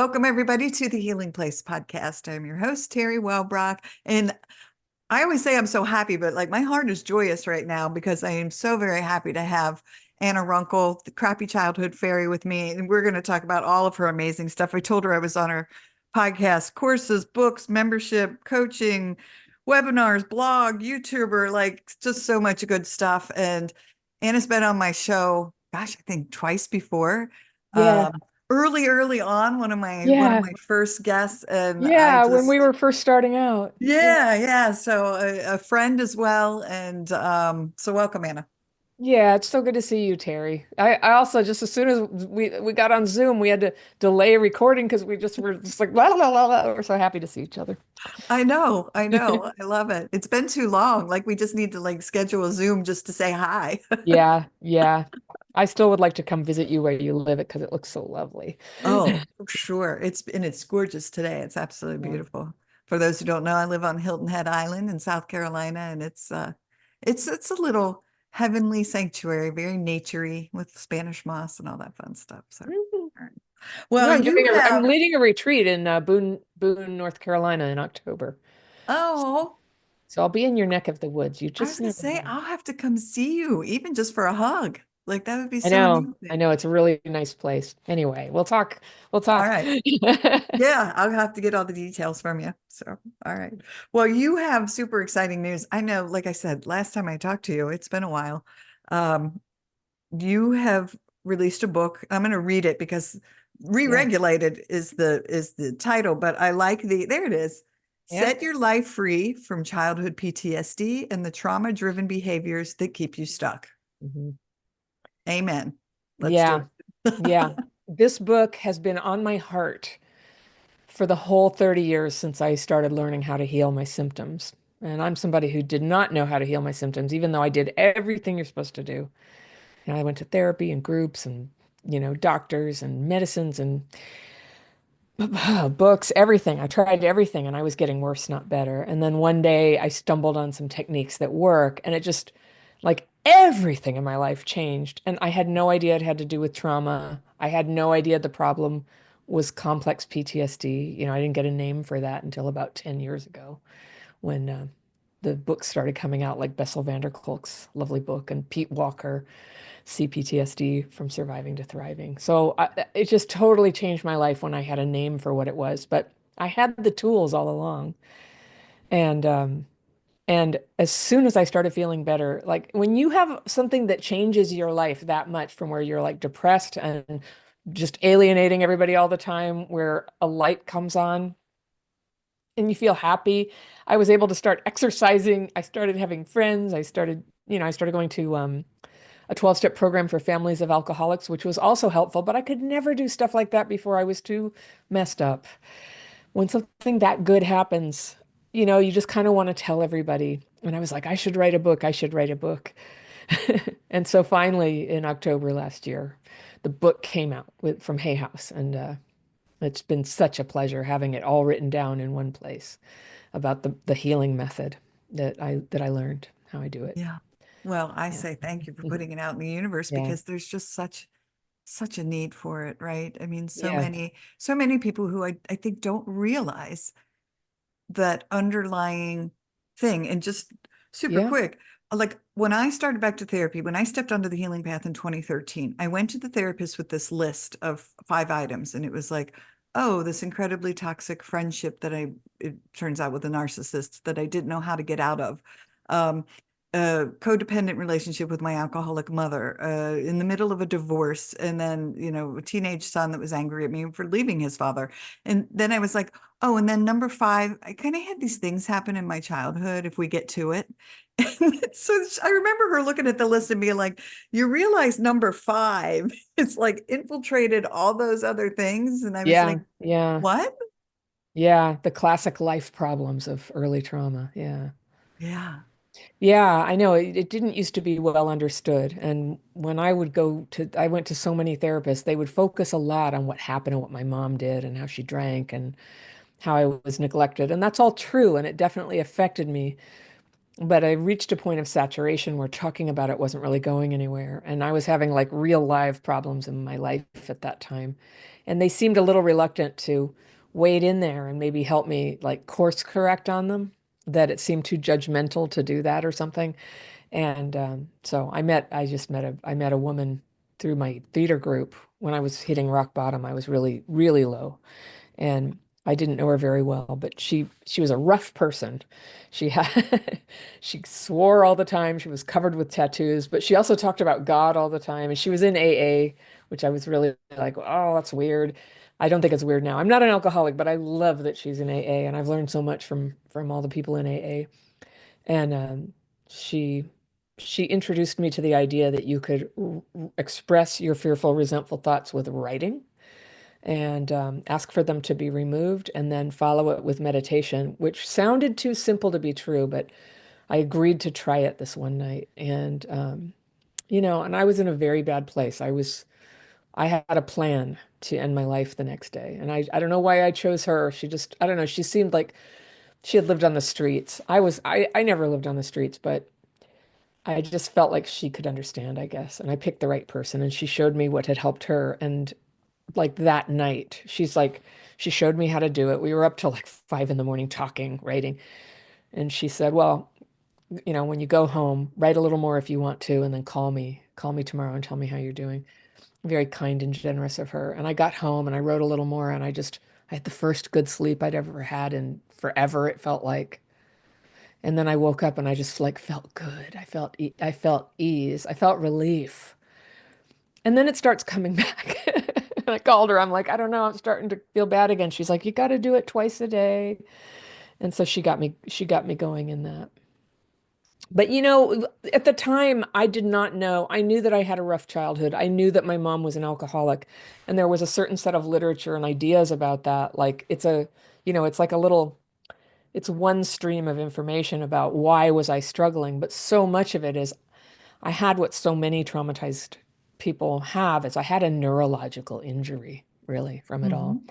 Welcome, everybody, to the Healing Place podcast. I'm your host, Teri Wellbrock. And I always say I'm so happy, but like my heart is joyous right now because I am so very happy to have Anna Runkle, the crappy childhood fairy, with me. And we're going to talk about all of her amazing stuff. I told her I was on her podcast, courses, books, membership, coaching, webinars, blog, YouTuber, like just so much good stuff. And Anna's been on my show, gosh, I think twice before. Yeah, Early on, one of yeah, my first guests, and I yeah. When we just were first starting out. Yeah, yeah. So a friend as well. And so welcome, Anna. yeah. It's so good to see you, Terry. I also just as soon as we got on Zoom, we had to delay recording because we just were just like la la la la. We're so happy to see each other. I know, I know. I love it. It's been too long. Like we just need to like schedule a Zoom just to say hi. Yeah, yeah. I still would like to come visit you where you live it because it looks so lovely. Oh, sure. It's gorgeous today. It's absolutely Yeah. beautiful. For those who don't know, I live on Hilton Head Island in South Carolina, and it's a little heavenly sanctuary, very naturey with Spanish moss and all that fun stuff. So, Mhm. all right. No, Well, you I'm have, leading a retreat in Boone, North Carolina in October. oh, So I'll be in your neck of the woods. You I was just gonna never say, know. I'll have to come see you, even just for a hug. Like that would be I so know. I amazing. know. It's a really nice place. Anyway, we'll talk. We'll All talk. right. Yeah, I'll have to get all the details from you. So, all right. Well, you have super exciting news. I know, like I said, last time I talked to you, it's been a while. Um, you have released a book. I'm going to read it because Yeah. Re-regulated is the title, but I like there it is. Yeah. Set your life free from childhood PTSD and the trauma-driven behaviors that keep you stuck. Mhm. Amen. Let's do Yeah. Yeah. This book has been on my heart for the whole 30 years since I started learning how to heal my symptoms. And I'm somebody who did not know how to heal my symptoms, even though I did everything you're supposed to do. I went to therapy and groups and, doctors and medicines and books, everything. I tried everything and I was getting worse, not better. And then one day I stumbled on some techniques that work and it just like everything in my life changed. And I had no idea it had to do with trauma. I had no idea the problem was complex PTSD. I didn't get a name for that until about 10 years ago when the books started coming out, like Bessel van der Kolk's lovely book and Pete Walker CPTSD from surviving to thriving. So it just totally changed my life when I had a name for what it was. But I had the tools all along, and as soon as I started feeling better, like when you have something that changes your life that much from where you're like depressed and just alienating everybody all the time, where a light comes on and you feel happy. I was able to start exercising. I started having friends. I started going to a 12-step program for families of alcoholics, which was also helpful, but I could never do stuff like that before I was too messed up. When something that good happens, you just kind of want to tell everybody. And I was like, I should write a book. I should write a book. And so finally, in October last year, the book came out from Hay House, and it's been such a pleasure having it all written down in one place about the healing method that I learned how I do it. Yeah. Well, I Yeah. say thank you for putting it out in the universe Yeah. because there's just such a need for it, right? I mean, Yeah. so many people who I think don't realize that underlying thing. And just super Yeah. quick, like when I started back to therapy, when I stepped onto the healing path in 2013, I went to the therapist with this list of 5 items, and it was like, oh, this incredibly toxic friendship that it turns out with a narcissist that I didn't know how to get out of. Um, a codependent relationship with my alcoholic mother, in the middle of a divorce, and then, a teenage son that was angry at me for leaving his father. And then I was like, oh, and then number 5, I kind of had these things happen in my childhood, if we get to it. So I remember her looking at the list and being like, you realize number 5, it's like infiltrated all those other things. And I was Yeah. like, Yeah. what? Yeah. The classic life problems of early trauma. Yeah. Yeah. Yeah. I know it didn't used to be well understood. And when I went to so many therapists, they would focus a lot on what happened and what my mom did and how she drank and how I was neglected. And that's all true. And it definitely affected me. but I reached a point of saturation where talking about it wasn't really going anywhere. And I was having like real live problems in my life at that time. And they seemed a little reluctant to wade in there and maybe help me like course correct on them, that it seemed too judgmental to do that or something. And so I met a woman through my theater group when I was hitting rock bottom. I was really, really low, and I didn't know her very well, but she was a rough person. She had she swore all the time. She was covered with tattoos, but she also talked about God all the time. And she was in AA, which I was really like, oh, that's weird. I don't think it's weird now. I'm not an alcoholic, but I love that she's in AA, and I've learned so much from all the people in AA. And she she introduced me to the idea that you could express your fearful, resentful thoughts with writing and ask for them to be removed, and then follow it with meditation, which sounded too simple to be true, but I agreed to try it this one night. And, and I was in a very bad place. I had a plan to end my life the next day. And I don't know why I chose her. I don't know, she seemed like she had lived on the streets. I never lived on the streets, but I just felt like she could understand, I guess. And I picked the right person, and she showed me what had helped her. And like that night, she showed me how to do it. We were up till like 5 in the morning talking, writing. And she said, well, when you go home, write a little more if you want to, and then call me tomorrow and tell me how you're doing. Very kind and generous of her. And I got home and I wrote a little more, and I had the first good sleep I'd ever had in forever, it felt like. And then I woke up and I just like felt good. I felt ease. I felt relief. And then it starts coming back. And I called her. I'm like, I don't know. I'm starting to feel bad again. She's like, you got to do it twice a day. And so she got me going in that. But at the time, I did not know. I knew that I had a rough childhood. I knew that my mom was an alcoholic, and there was a certain set of literature and ideas about that. Like it's like a little, it's one stream of information about why was I struggling, but so much of it is I had what so many traumatized people have is I had a neurological injury, really, from it all. Hmm.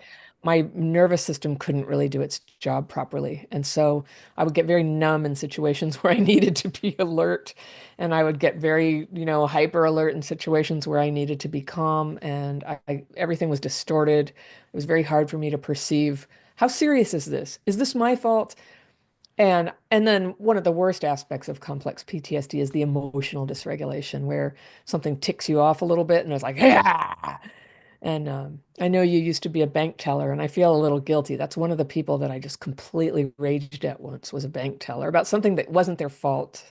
My nervous system couldn't really do its job properly. And so I would get very numb in situations where I needed to be alert. And I would get very, hyper alert in situations where I needed to be calm. And everything was distorted. It was very hard for me to perceive, how serious is this? Is this my fault? And then one of the worst aspects of complex PTSD is the emotional dysregulation, where something ticks you off a little bit and it's like, yeah. And I know you used to be a bank teller, and I feel a little guilty. That's one of the people that I just completely raged at once, was a bank teller about something that wasn't their fault.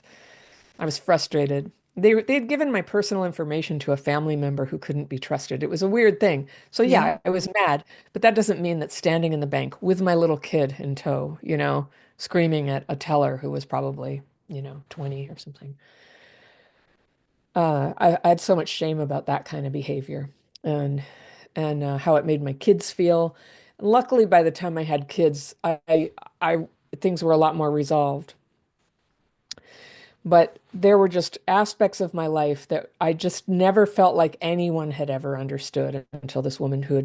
I was frustrated. They had given my personal information to a family member who couldn't be trusted. It was a weird thing. So Yeah. yeah, I was mad, but that doesn't mean that standing in the bank with my little kid in tow, screaming at a teller who was probably, 20 or something. I had so much shame about that kind of behavior, and how it made my kids feel. Luckily, by the time I had kids, I things were a lot more resolved. But there were just aspects of my life that I just never felt like anyone had ever understood until this woman who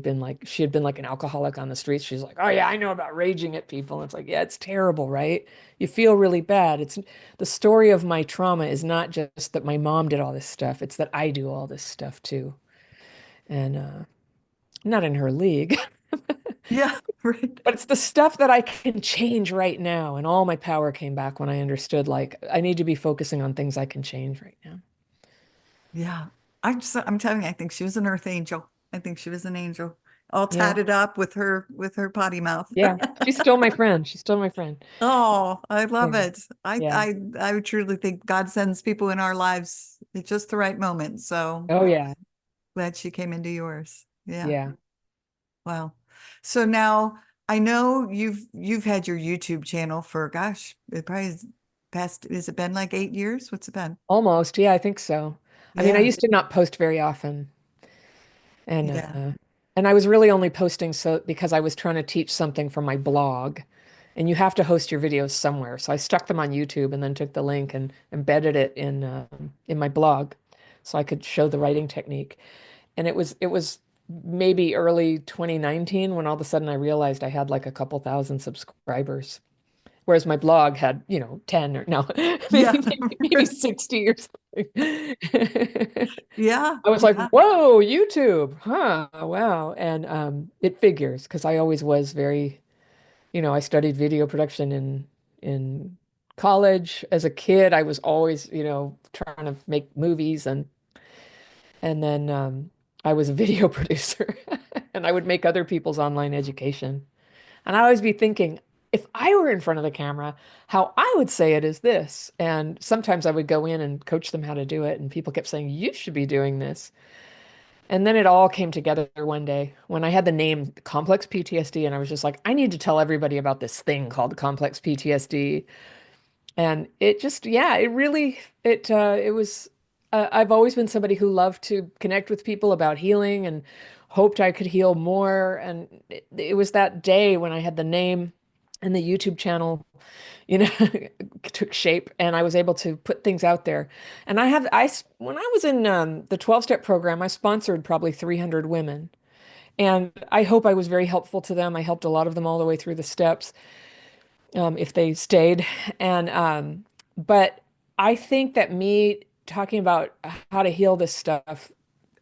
she had been like an alcoholic on the streets. She's like, oh yeah, I know about raging at people. And it's like, yeah, it's terrible, right? You feel really bad. It's the story of my trauma is not just that my mom did all this stuff, it's that I do all this stuff too. And not in her league, Yeah. Right. but it's the stuff that I can change right now. And all my power came back when I understood, like, I need to be focusing on things I can change right now. Yeah. I'm telling you, I think she was an earth angel. I think she was an angel, all Yeah. tatted up with her potty mouth. Yeah. She's still my friend. She's still my friend. Oh, I love Yeah. it. Yeah. I would truly think God sends people in our lives at just the right moment. So Oh, yeah. glad she came into yours. Yeah. Yeah. Wow. So now I know you've had your YouTube channel for gosh, it probably is past, has it been like 8 years? What's it been? Almost. Yeah, I think so. I mean, I Yeah. used to not post very often, and Yeah. I was really only posting so because I was trying to teach something from my blog, and you have to host your videos somewhere. So I stuck them on YouTube and then took the link and embedded it in my blog, so I could show the writing technique. And it was maybe early 2019 when all of a sudden I realized I had like a couple thousand subscribers. Whereas my blog had, 10 or no, Yeah. maybe 60 or something. Yeah. I was like, Yeah. whoa, YouTube, huh? Wow. And it figures because I always was very, I studied video production in college. As a kid, I was always, trying to make movies and then I was a video producer and I would make other people's online education. And I always be thinking, if I were in front of the camera, how I would say it is this. And sometimes I would go in and coach them how to do it. And people kept saying, you should be doing this. And then it all came together one day when I had the name complex PTSD. And I was just like, I need to tell everybody about this thing called complex PTSD. And it just, yeah, it really, it was, I've always been somebody who loved to connect with people about healing and hoped I could heal more. And it was that day when I had the name and the YouTube channel, you know, took shape and I was able to put things out there. And when I was in the 12-step program, I sponsored probably 300 women. And I hope I was very helpful to them. I helped a lot of them all the way through the steps if they stayed. And but I think that me talking about how to heal this stuff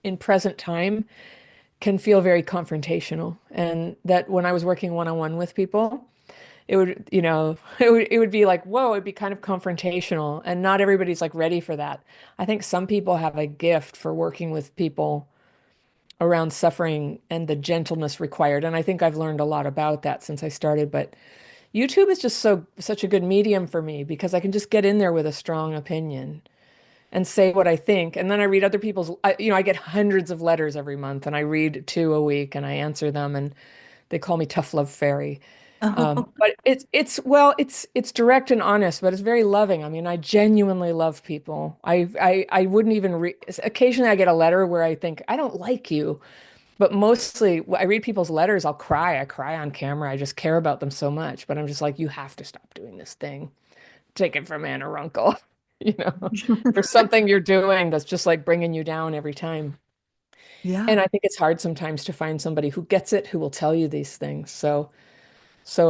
in present time can feel very confrontational. And that when I was working one-on-one with people, it would, it would be like, whoa, it'd be kind of confrontational. And not everybody's like ready for that. I think some people have a gift for working with people around suffering and the gentleness required. And I think I've learned a lot about that since I started. But YouTube is just such a good medium for me because I can just get in there with a strong opinion and say what I think. And then I read other people's, I get hundreds of letters every month and I read two a week and I answer them and they call me Tough Love Fairy. Oh, But it's direct and honest, but it's very loving. I mean, I genuinely love people. I wouldn't even read, occasionally I get a letter where I think, I don't like you. But mostly, I read people's letters, I'll cry. I cry on camera. I just care about them so much. But I'm just like, you have to stop doing this thing. Take it from Anna Runkle. You know, there's something you're doing that's just like bringing you down every time. yeah. And I think it's hard sometimes to find somebody who gets it, who will tell you these things. So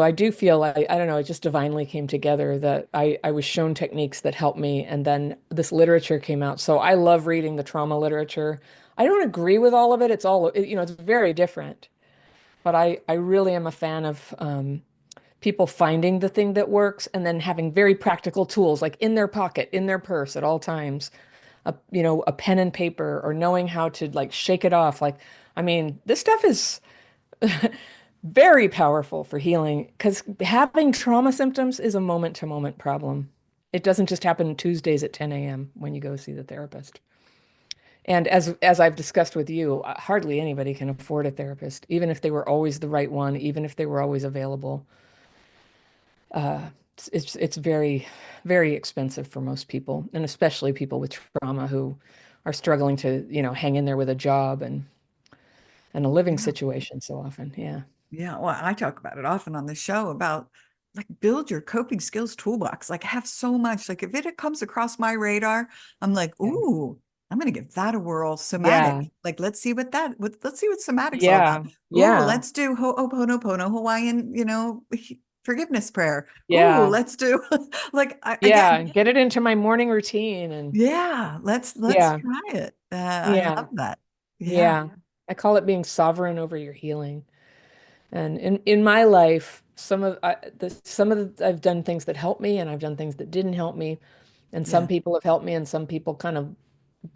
I do feel like, I don't know, it just divinely came together that I was shown techniques that helped me. And then this literature came out. So I love reading the trauma literature. I don't agree with all of it. It's all, it's very different. But I really am a fan of people finding the thing that works and then having very practical tools like in their pocket, in their purse at all times, a pen and paper or knowing how to like shake it off. Like, I mean, this stuff is very powerful for healing because having trauma symptoms is a moment to moment problem. It doesn't just happen Tuesdays at 10 a.m. when you go see the therapist. And as I've discussed with you, hardly anybody can afford a therapist, even if they were always the right one, even if they were always available. It's very, very expensive for most people, and especially people with trauma who are struggling to, hang in there with a job and a living Yeah. situation so often. Yeah. Yeah. Well, I talk about it often on the show about like build your coping skills toolbox. Like have so much. Like if it comes across my radar, I'm like, Yeah. ooh, I'm gonna give that a whirl. Yeah. Somatic. Like let's see what somatic's all about. Yeah. Ooh, Yeah. let's do Ho'oponopono Hawaiian, forgiveness prayer. Ooh, Yeah. let's do like Yeah. again, Get it into my morning routine and yeah, let's yeah. try it. I Yeah. love that. Yeah. Yeah. I call it being sovereign over your healing. And in my life, I've done things that helped me and I've done things that didn't help me. And some Yeah. people have helped me and some people kind of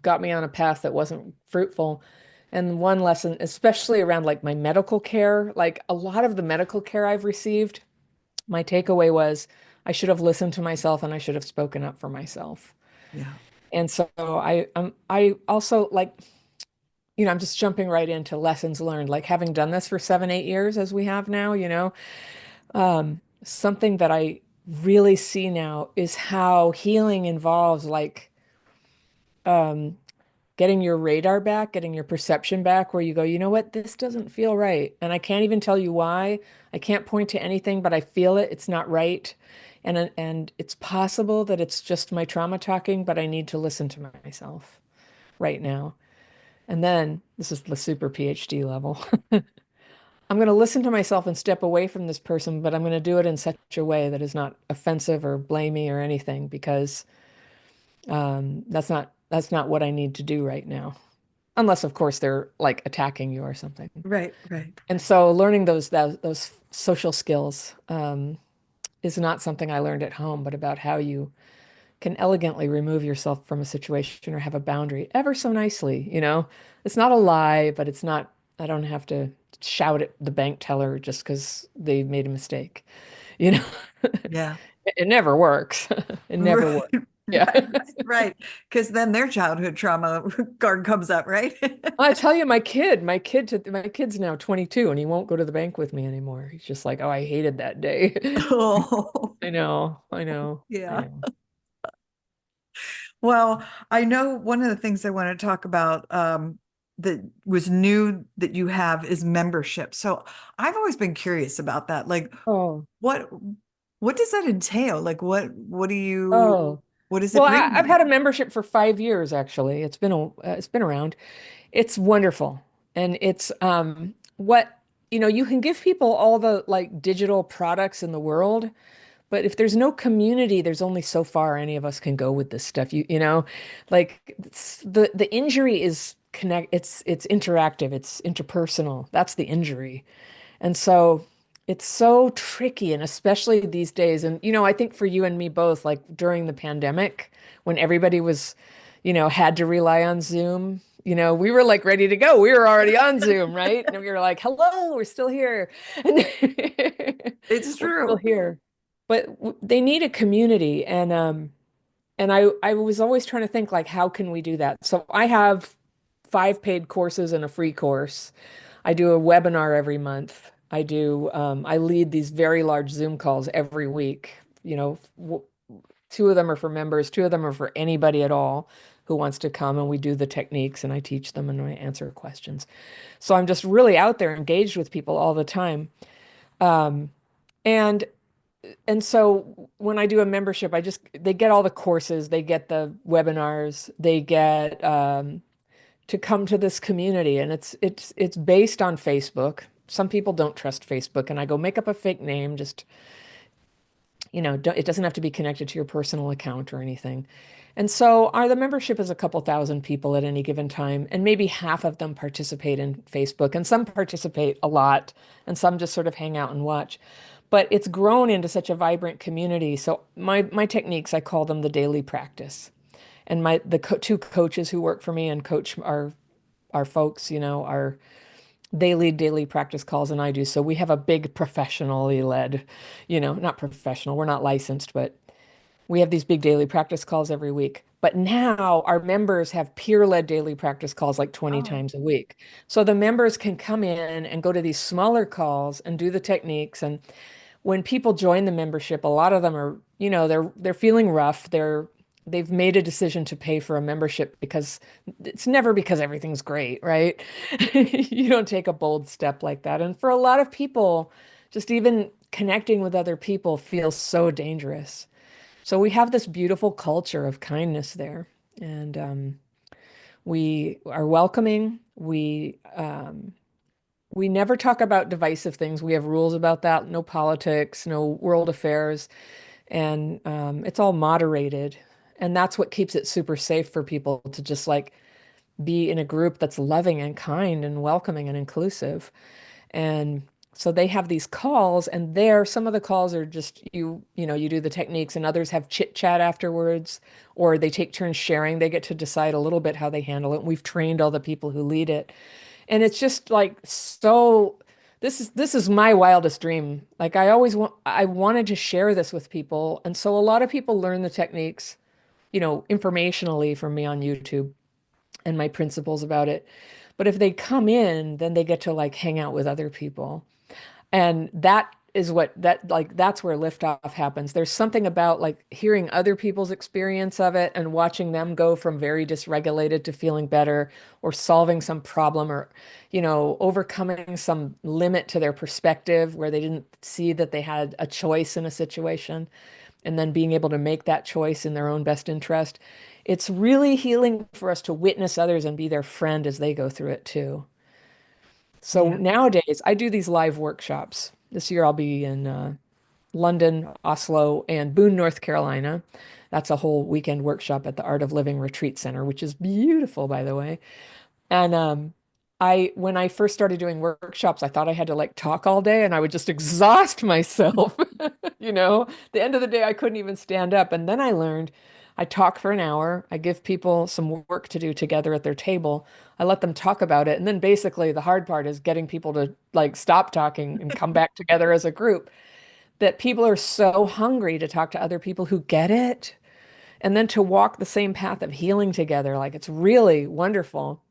got me on a path that wasn't fruitful. And one lesson, especially around like my medical care, like a lot of the medical care I've received, my takeaway was I should have listened to myself and I should have spoken up for myself. Yeah. And so I also like, I'm just jumping right into lessons learned, like having done this for 7, 8 years as we have now, something that I really see now is how healing involves like um, getting your radar back, getting your perception back, where you go, you know what, this doesn't feel right. And I can't even tell you why. I can't point to anything, but I feel it. It's not right. And it's possible that it's just my trauma talking, but I need to listen to myself right now. And then this is the super PhD level. I'm going to listen to myself and step away from this person, but I'm going to do it in such a way that is not offensive or blamey or anything because that's not what I need to do right now. Unless, of course, they're like attacking you or something. Right, right. And so learning those social skills is not something I learned at home, but about how you can elegantly remove yourself from a situation or have a boundary ever so nicely, you know? It's not a lie, but it's not, I don't have to shout at the bank teller just because they made a mistake, you know? Yeah. It never works. It never Right, works. Yeah. right. Because then their childhood trauma card comes up, right? I tell you, my kid's now 22 and he won't go to the bank with me anymore. He's just like, oh, I hated that day. Oh, I know, I know, I yeah. know. Well, I know one of the things I want to talk about that was new that you have is membership. So I've always been curious about that. Like, Oh, what what does that entail? Like, oh. what does Well, it bring I've you? had a membership for 5 years, actually. It's been around. It's wonderful. And it's what, you can give people all the like digital products in the world, but if there's no community, there's only so far any of us can go with this stuff. Like the injury is it's interactive, it's interpersonal. That's the injury. And so it's so tricky, and especially these days. And, I think for you and me both, like during the pandemic, when everybody was, had to rely on Zoom, we were like ready to go. We were already on Zoom, right? And we were like, hello, we're still here. And It's we're still true. here. But they need a community. And I was always trying to think like, how can we do that? So I have 5 paid courses and a free course. I do a webinar every month. I lead these very large Zoom calls every week. 2 of them are for members, 2 of them are for anybody at all who wants to come, and we do the techniques and I teach them and I answer questions. So I'm just really out there engaged with people all the time. Um, and and so when I do a membership, they get all the courses, they get the webinars, they get to come to this community, and it's based on Facebook. Some people don't trust Facebook, and I go make up a fake name. Just it doesn't have to be connected to your personal account or anything. And so the membership is a couple thousand people at any given time, and maybe half of them participate in Facebook, and some participate a lot, and some just sort of hang out and watch. But it's grown into such a vibrant community. So my techniques, I call them the daily practice. And the 2 coaches who work for me and coach our folks, they lead daily practice calls and I do. So we have a big professionally led, not professional, we're not licensed, but we have these big daily practice calls every week. But now our members have peer-led daily practice calls like 20 Oh, times a week. So the members can come in and go to these smaller calls and do the techniques. And when people join the membership, a lot of them are, they're feeling rough. They've made a decision to pay for a membership because it's never because everything's great, right? You don't take a bold step like that. And for a lot of people, just even connecting with other people feels so dangerous. So we have this beautiful culture of kindness there. And we are welcoming. We never talk about divisive things. We have rules about that. No politics, no world affairs, and it's all moderated. And that's what keeps it super safe for people to just like be in a group that's loving and kind and welcoming and inclusive. And so they have these calls, and some of the calls are just you do the techniques, and others have chit chat afterwards, or they take turns sharing. They get to decide a little bit how they handle it. And we've trained all the people who lead it. And it's just like so this is my wildest dream. Like I wanted to share this with people. And so a lot of people learn the techniques, informationally from me on YouTube and my principles about it. But if they come in, then they get to like hang out with other people. And that's where liftoff happens. There's something about like hearing other people's experience of it and watching them go from very dysregulated to feeling better, or solving some problem, or, overcoming some limit to their perspective where they didn't see that they had a choice in a situation, and then being able to make that choice in their own best interest. It's really healing for us to witness others and be their friend as they go through it too. So Yeah. nowadays, I do these live workshops. This year, I'll be in London, Oslo, and Boone, North Carolina. That's a whole weekend workshop at the Art of Living Retreat Center, which is beautiful, by the way. And when I first started doing workshops, I thought I had to like talk all day and I would just exhaust myself. You know, the end of the day, I couldn't even stand up. And then I learned I talk for an hour. I give people some work to do together at their table. I let them talk about it. And then basically the hard part is getting people to like stop talking and come back together as a group. That people are so hungry to talk to other people who get it. And then to walk the same path of healing together. Like it's really wonderful.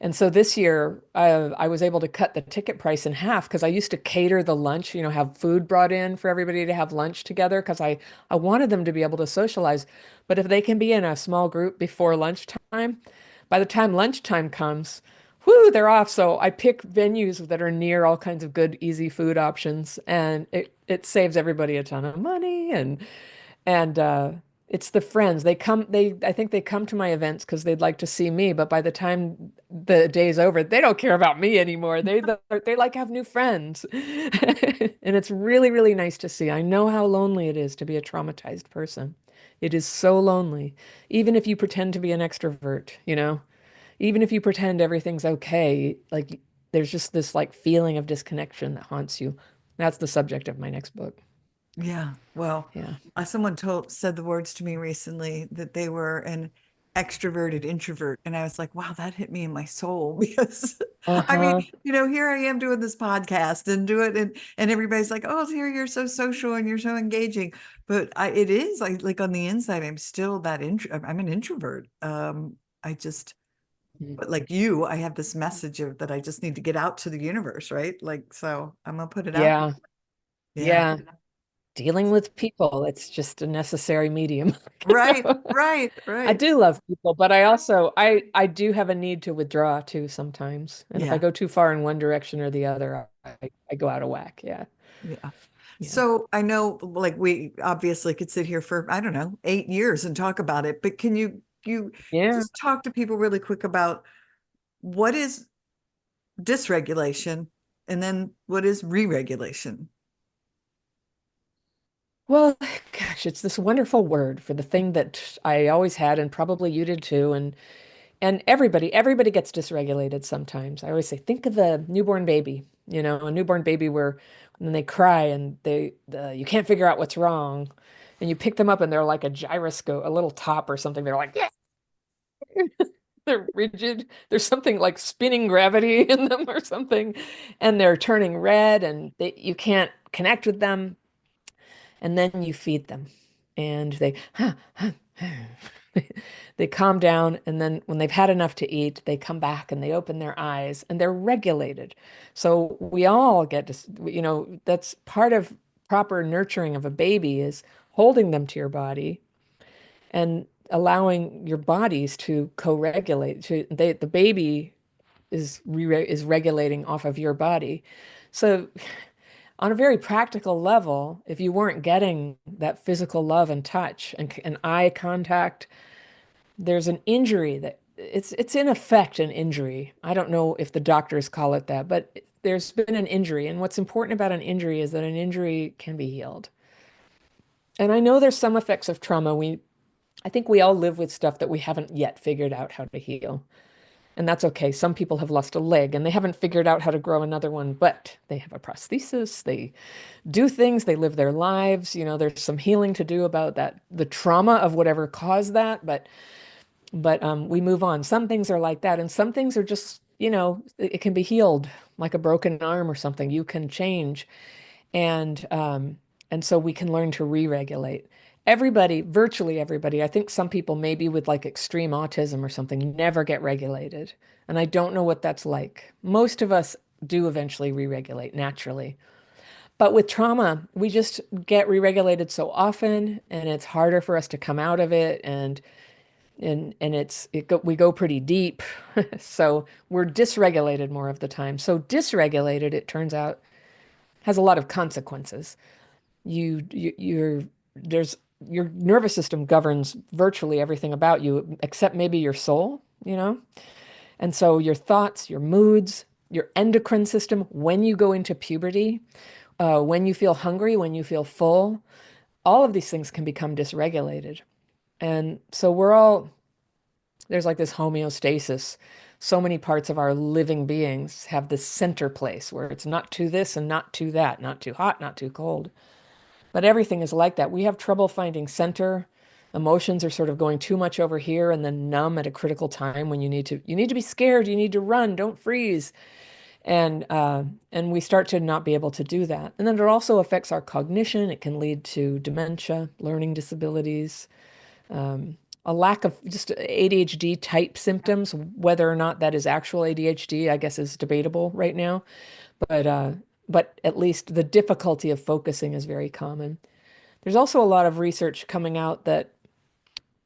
And so this year, I was able to cut the ticket price in half because I used to cater the lunch, you know, have food brought in for everybody to have lunch together because I wanted them to be able to socialize. But if they can be in a small group before lunchtime, by the time lunchtime comes, whoo, they're off. So I pick venues that are near all kinds of good, easy food options, and it saves everybody a ton of money and it's the friends. I think they come to my events because they'd like to see me, but by the time the day's over, they don't care about me anymore. They like have new friends. And it's really, really nice to see. I know how lonely it is to be a traumatized person. It is so lonely. Even if you pretend to be an extrovert, you know, even if you pretend everything's okay, like there's just this like feeling of disconnection that haunts you. That's the subject of my next book. Yeah. Well, Yeah. someone said the words to me recently that they were an extroverted introvert. And I was like, wow, that hit me in my soul because I mean, Uh-huh. here I am doing this podcast and do it and everybody's like, oh, here you're so social and you're so engaging. But it is like on the inside, I'm still I'm an introvert. I just but like you, I have this message of that I just need to get out to the universe, right? Like, so I'm gonna put it out. Yeah. Yeah. Yeah. Dealing with people, it's just a necessary medium. You Right, know? right, I right. do love people, but I also I do have a need to withdraw too sometimes. And if I Yeah, go too far in one direction or the other, I go out of whack. Yeah. yeah. Yeah. So I know like we obviously could sit here for, I don't know, 8 years and talk about it, but can you Yeah. just talk to people really quick about what is dysregulation and then what is re-regulation? Well, gosh, it's this wonderful word for the thing that I always had and probably you did too. And everybody gets dysregulated sometimes. I always say, think of a newborn baby, you know, a newborn baby where when they cry and you can't figure out what's wrong, and you pick them up and they're like a gyroscope, a little top or something. They're like, yeah, they're rigid. There's something like spinning gravity in them or something, and they're turning red, and you can't connect with them. And then you feed them, and they calm down, and then when they've had enough to eat, they come back and they open their eyes and they're regulated. So we all get to, you know, that's part of proper nurturing of a baby is holding them to your body and allowing your bodies to co-regulate. The baby is regulating off of your body. So on a very practical level, if you weren't getting that physical love and touch and eye contact, there's an injury that it's in effect an injury. I don't know if the doctors call it that, but there's been an injury. And what's important about an injury is that an injury can be healed. And I know there's some effects of trauma. I think we all live with stuff that we haven't yet figured out how to heal. And that's okay. Some people have lost a leg and they haven't figured out how to grow another one, but they have a prosthesis. They do things, they live their lives. You know, there's some healing to do about that, the trauma of whatever caused that, but we move on. Some things are like that, and some things are just, you know, it can be healed, like a broken arm or something. You can change, and so we can learn to re-regulate. Everybody, virtually everybody, I think some people maybe with like extreme autism or something never get regulated, and I don't know what that's like. Most of us do eventually re-regulate naturally. But with trauma, we just get re-regulated so often, and it's harder for us to come out of it, and we go pretty deep. So we're dysregulated more of the time. So dysregulated, it turns out, has a lot of consequences. You're there's your nervous system governs virtually everything about you, except maybe your soul, you know? And so your thoughts, your moods, your endocrine system, when you go into puberty, when you feel hungry, when you feel full, all of these things can become dysregulated. And so there's like this homeostasis. So many parts of our living beings have this center place where it's not too this and not too that, not too hot, not too cold. But everything is like that. We have trouble finding center. Emotions are sort of going too much over here and then numb at a critical time when you need to be scared, you need to run, don't freeze. And we start to not be able to do that. And then it also affects our cognition. It can lead to dementia, learning disabilities, a lack of just ADHD type symptoms. Whether or not that is actual ADHD, I guess, is debatable right now. But uh, but at least the difficulty of focusing is very common. There's also a lot of research coming out that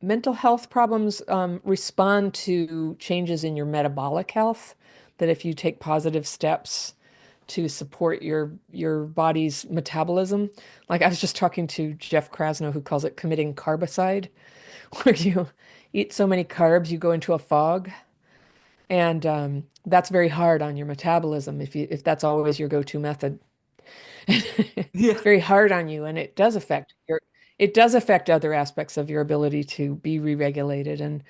mental health problems respond to changes in your metabolic health. That if you take positive steps to support your body's metabolism, like I was just talking to Jeff Krasno, who calls it committing carbicide, where you eat so many carbs you go into a fog, and that's very hard on your metabolism if that's always your go-to method. Yeah. It's very hard on you, and it does affect other aspects of your ability to be re-regulated. And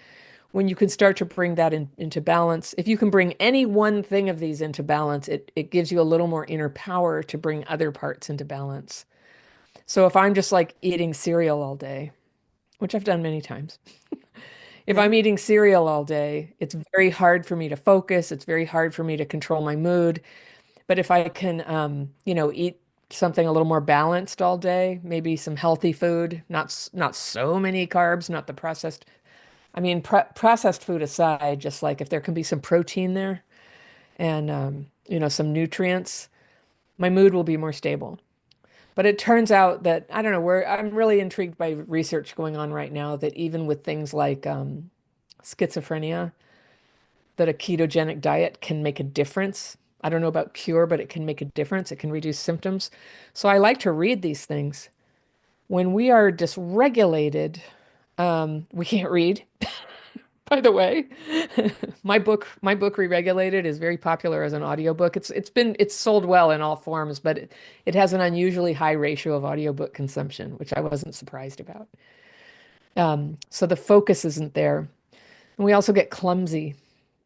when you can start to bring that into balance, if you can bring any one thing of these into balance, it gives you a little more inner power to bring other parts into balance. So if I'm just like eating cereal all day, which I've done many times, if Yeah. I'm eating cereal all day, it's very hard for me to focus. It's very hard for me to control my mood. But if I can, eat something a little more balanced all day, maybe some healthy food, not so many carbs, not the processed. I mean, processed food aside, just like if there can be some protein there and some nutrients, my mood will be more stable. But it turns out that I don't know, I'm really intrigued by research going on right now that even with things like schizophrenia, that a ketogenic diet can make a difference. I don't know about cure, but it can make a difference. It can reduce symptoms. So I like to read these things. When we are dysregulated, we can't read, by the way. My book Re-regulated is very popular as an audiobook. It's sold well in all forms, but it has an unusually high ratio of audiobook consumption, which I wasn't surprised about. So the focus isn't there. And we also get clumsy.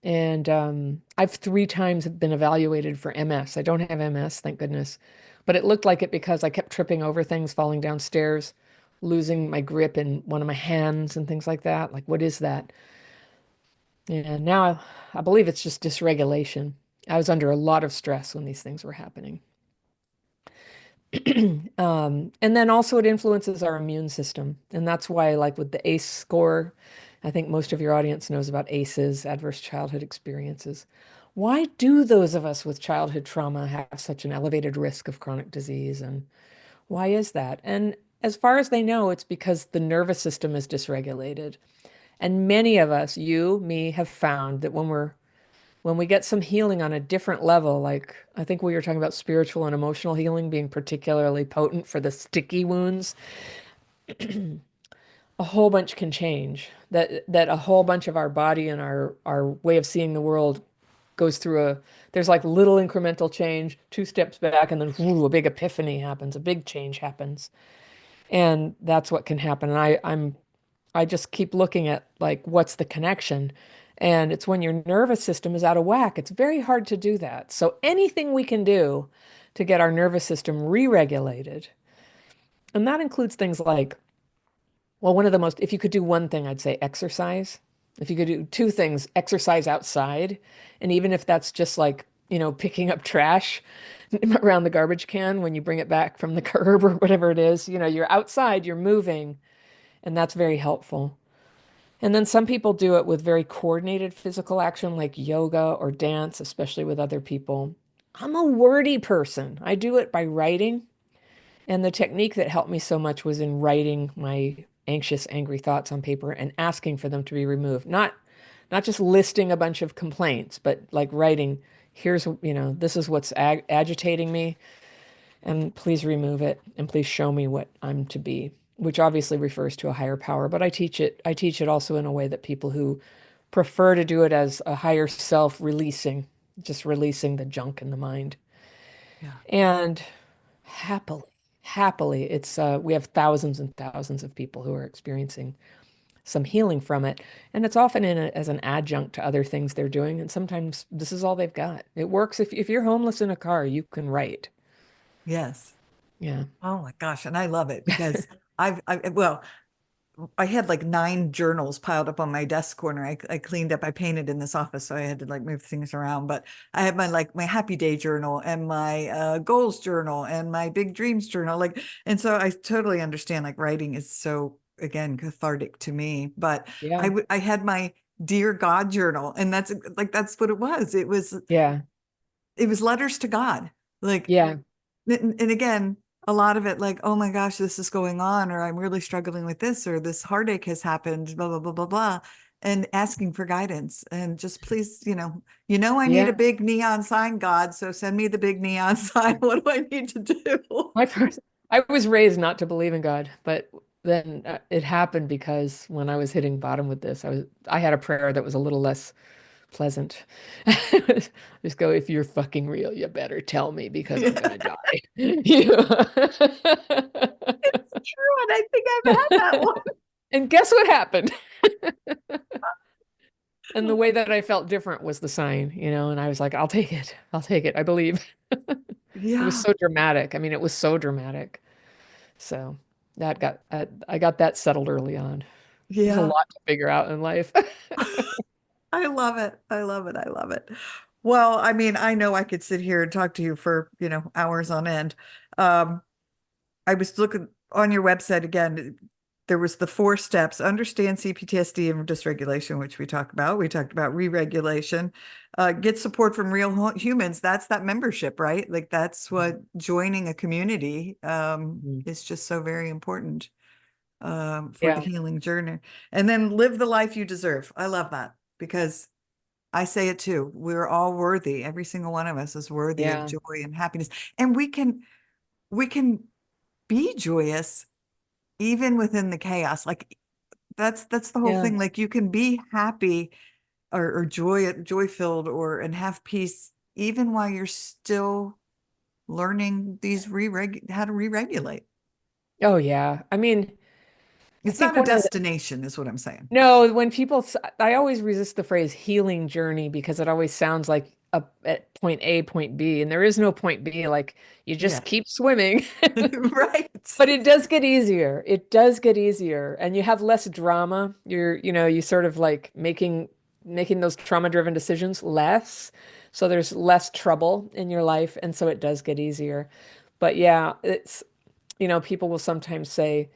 And I've 3 times been evaluated for MS. I don't have MS, thank goodness. But it looked like it because I kept tripping over things, falling downstairs, losing my grip in one of my hands and things like that. Like, what is that? And now I believe it's just dysregulation. I was under a lot of stress when these things were happening. And then also it influences our immune system. And that's why, like with the ACE score, I think most of your audience knows about ACEs, adverse childhood experiences. Why do those of us with childhood trauma have such an elevated risk of chronic disease? And why is that? And as far as they know, it's because the nervous system is dysregulated. And many of us, you, me, have found that when we get some healing on a different level, like I think we were talking about spiritual and emotional healing being particularly potent for the sticky wounds, a whole bunch can change. That a whole bunch of our body and our way of seeing the world goes through there's like little incremental change, 2 steps back, and then whoo, a big epiphany happens, a big change happens. And that's what can happen. And I just keep looking at like what's the connection. And it's when your nervous system is out of whack. It's very hard to do that. So anything we can do to get our nervous system re-regulated, and that includes things like, well, if you could do one thing, I'd say exercise. If you could do 2 things, exercise outside. And even if that's just like, picking up trash around the garbage can when you bring it back from the curb or whatever it is, you're outside, you're moving, and that's very helpful. And then some people do it with very coordinated physical action like yoga or dance, especially with other people. I'm a wordy person. I do it by writing. And the technique that helped me so much was in writing my anxious, angry thoughts on paper and asking for them to be removed. Not just listing a bunch of complaints, but like writing, this is what's agitating me, and please remove it, and please show me what I'm to be, which obviously refers to a higher power, but I teach it also in a way that people who prefer to do it as a higher self releasing, just releasing the junk in the mind. Yeah. And happily, happily, it's we have thousands and thousands of people who are experiencing some healing from it. And it's often as an adjunct to other things they're doing. And sometimes this is all they've got. It works if you're homeless in a car, you can write. Yes. Yeah. Oh my gosh. And I love it because well, I had like 9 journals piled up on my desk corner. I cleaned up, I painted in this office, so I had to like move things around. But I had my like my happy day journal and my goals journal and my big dreams journal. Like, and so I totally understand like writing is so again cathartic to me. But Yeah. I had my dear God journal, and that's like that's what it was. Yeah. It was letters to God. Like Yeah. and again, a lot of it like, oh my gosh, this is going on, or I'm really struggling with this, or this heartache has happened, blah, blah, blah, blah, blah. And asking for guidance and just please, I need a Yeah. big neon sign, God. So send me the big neon sign. What do I need to do? My first, I was raised not to believe in God, but then it happened because when I was hitting bottom with this, I had a prayer that was a little less pleasant. Just go, if you're fucking real, you better tell me because I'm gonna Yeah, die. You it's true. And I think I've had that one. And guess what happened? And the way that I felt different was the sign, and I was like, I'll take it. I'll take it. I believe. It was Yeah. so dramatic. I mean, it was so dramatic. So I got that settled early on. There's a Yeah. lot to figure out in life. I love it. I love it. I love it. Well, I mean, I know I could sit here and talk to you for, hours on end. Um, I was looking on your website again. There was the 4 steps: understand CPTSD and dysregulation, which we talked about. We talked about re-regulation, get support from real humans. That's that membership, right? Like that's what joining a community Mhm. is just so very important for the Yeah, healing journey. And then live the life you deserve. I love that because I say it too. We're all worthy. Every single one of us is worthy of yeah, joy and happiness. And we can be joyous even within the chaos. Like that's the whole yeah. thing. Like you can be happy or joy filled or and have peace even while you're still learning how to re-regulate. Oh, yeah. I mean, I It's think not a one of destination, is what I'm saying. No, when I always resist the phrase healing journey because it always sounds like at point A, point B, and there is no point B. Like you Yeah. just keep swimming. Right. But it does get easier. It does get easier, and you have less drama. You sort of like making those trauma-driven decisions less. So there's less trouble in your life, and so it does get easier. But yeah, people will sometimes say,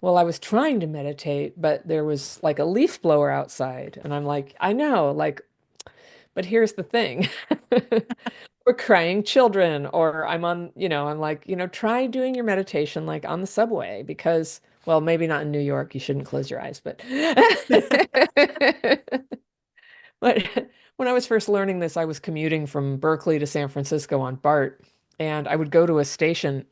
well, I was trying to meditate, but there was like a leaf blower outside. And I'm like, I know, like, but here's the thing. We're crying children, or I'm like, try doing your meditation like on the subway because, well, maybe not in New York. You shouldn't close your eyes, but but when I was first learning this, I was commuting from Berkeley to San Francisco on BART, and I would go to a station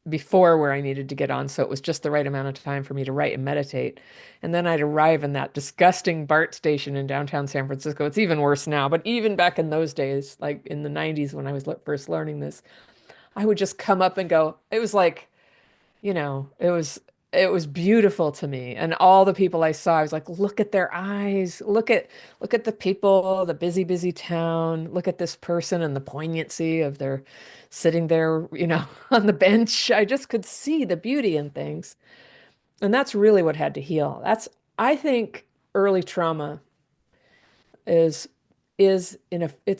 before where I needed to get on, so it was just the right amount of time for me to write and meditate. And then I'd arrive in that disgusting BART station in downtown San Francisco. It's even worse now, but even back in those days, like in the 90s when I was first learning this, I would just come up and go. It was like, it was beautiful to me. And all the people I saw, I was like, look at their eyes. Look at the people, the busy, busy town. Look at this person and the poignancy of their sitting there, on the bench. I just could see the beauty in things. And that's really what had to heal. I think early trauma is it's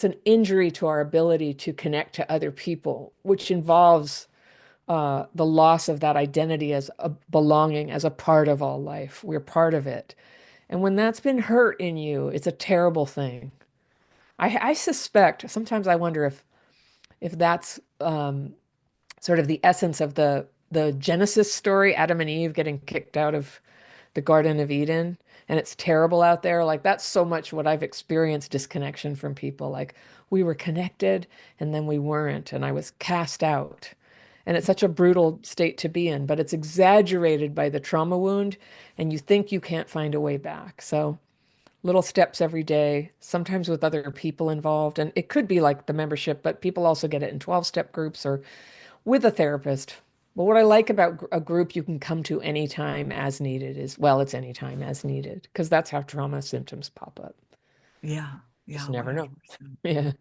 an injury to our ability to connect to other people, which involves the loss of that identity as a belonging, as a part of all life. We're part of it. And when that's been hurt in you, it's a terrible thing. I suspect, sometimes I wonder if that's sort of the essence of the Genesis story, Adam and Eve getting kicked out of the Garden of Eden, and it's terrible out there. Like that's so much what I've experienced disconnection from people. Like we were connected and then we weren't, and I was cast out. And it's such a brutal state to be in, but it's exaggerated by the trauma wound, and you think you can't find a way back. So little steps every day, sometimes with other people involved. And it could be like the membership, but people also get it in 12-step groups or with a therapist. But what I like about a group you can come to anytime as needed is, well, it's anytime as needed, because that's how trauma symptoms pop up. Yeah. Just Yeah. never know. 100%. Yeah.